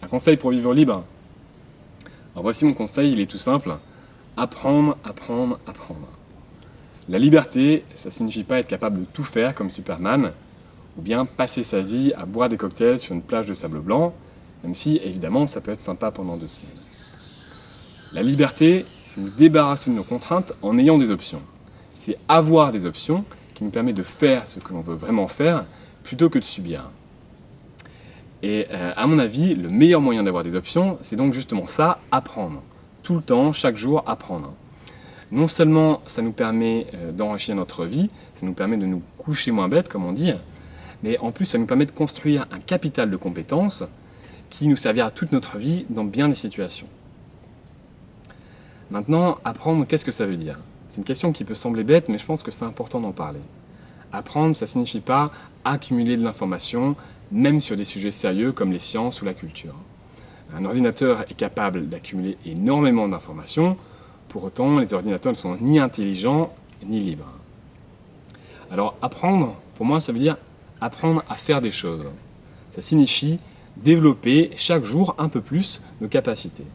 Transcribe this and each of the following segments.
Un conseil pour vivre libre. Alors voici mon conseil, il est tout simple. Apprendre, apprendre, apprendre. La liberté, ça signifie pas être capable de tout faire comme Superman, ou bien passer sa vie à boire des cocktails sur une plage de sable blanc, même si évidemment ça peut être sympa pendant 2 semaines. La liberté, c'est nous débarrasser de nos contraintes en ayant des options. C'est avoir des options qui nous permet de faire ce que l'on veut vraiment faire plutôt que de subir. Et à mon avis, le meilleur moyen d'avoir des options, c'est donc justement ça, apprendre. Tout le temps, chaque jour, apprendre. Non seulement ça nous permet d'enrichir notre vie, ça nous permet de nous coucher moins bêtes, comme on dit, mais en plus ça nous permet de construire un capital de compétences qui nous servira toute notre vie dans bien des situations. Maintenant, apprendre, qu'est-ce que ça veut dire? C'est une question qui peut sembler bête, mais je pense que c'est important d'en parler. Apprendre, ça ne signifie pas accumuler de l'information, même sur des sujets sérieux comme les sciences ou la culture. Un ordinateur est capable d'accumuler énormément d'informations, pour autant les ordinateurs ne sont ni intelligents ni libres. Alors apprendre, pour moi, ça veut dire apprendre à faire des choses. Ça signifie développer chaque jour un peu plus nos capacités.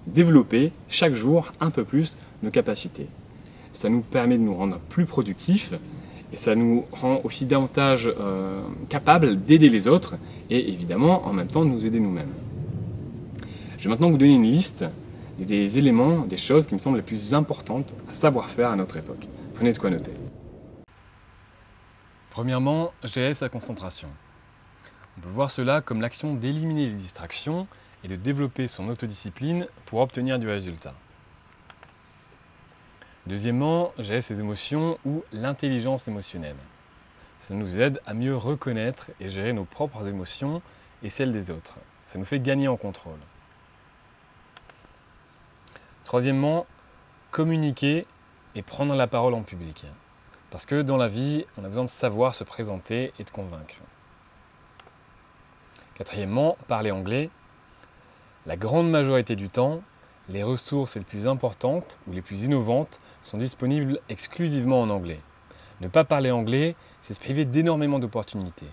Développer chaque jour un peu plus nos capacités. Ça nous permet de nous rendre plus productifs et ça nous rend aussi davantage capables d'aider les autres et évidemment en même temps de nous aider nous-mêmes. Je vais maintenant vous donner une liste des éléments, des choses qui me semblent les plus importantes à savoir faire à notre époque. Prenez de quoi noter. Premièrement, gérer sa concentration. On peut voir cela comme l'action d'éliminer les distractions et de développer son autodiscipline pour obtenir du résultat. Deuxièmement, gérer ses émotions ou l'intelligence émotionnelle. Ça nous aide à mieux reconnaître et gérer nos propres émotions et celles des autres. Ça nous fait gagner en contrôle. Troisièmement, communiquer et prendre la parole en public. Parce que dans la vie, on a besoin de savoir se présenter et de convaincre. Quatrièmement, parler anglais. La grande majorité du temps, les ressources les plus importantes ou les plus innovantes sont disponibles exclusivement en anglais. Ne pas parler anglais, c'est se priver d'énormément d'opportunités.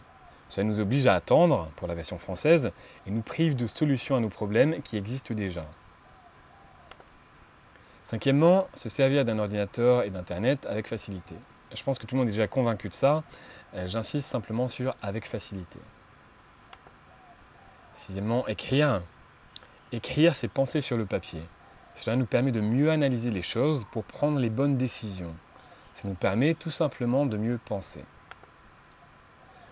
Cela nous oblige à attendre pour la version française et nous prive de solutions à nos problèmes qui existent déjà. Cinquièmement, se servir d'un ordinateur et d'Internet avec facilité. Je pense que tout le monde est déjà convaincu de ça, j'insiste simplement sur avec facilité. Sixièmement, écrire. Écrire, c'est penser sur le papier. Cela nous permet de mieux analyser les choses pour prendre les bonnes décisions. Ça nous permet tout simplement de mieux penser.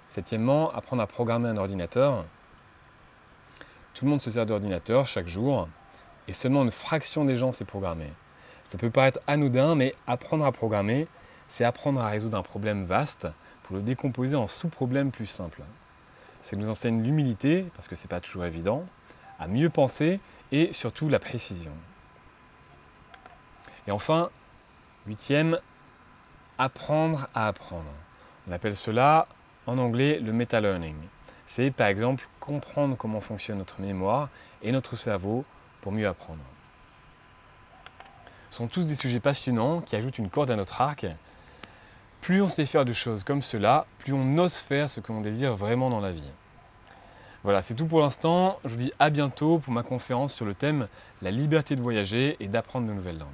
Septièmement, apprendre à programmer un ordinateur. Tout le monde se sert d'ordinateur chaque jour et seulement une fraction des gens sait programmer. Ça peut paraître anodin, mais apprendre à programmer, c'est apprendre à résoudre un problème vaste pour le décomposer en sous-problèmes plus simples. Ça nous enseigne l'humilité, parce que ce n'est pas toujours évident, à mieux penser et surtout la précision. Et enfin, huitième, apprendre à apprendre. On appelle cela en anglais le meta-learning. C'est par exemple comprendre comment fonctionne notre mémoire et notre cerveau pour mieux apprendre. Ce sont tous des sujets passionnants qui ajoutent une corde à notre arc. Plus on sait faire de choses comme cela, plus on ose faire ce que l'on désire vraiment dans la vie. Voilà, c'est tout pour l'instant. Je vous dis à bientôt pour ma conférence sur le thème « La liberté de voyager et d'apprendre de nouvelles langues ».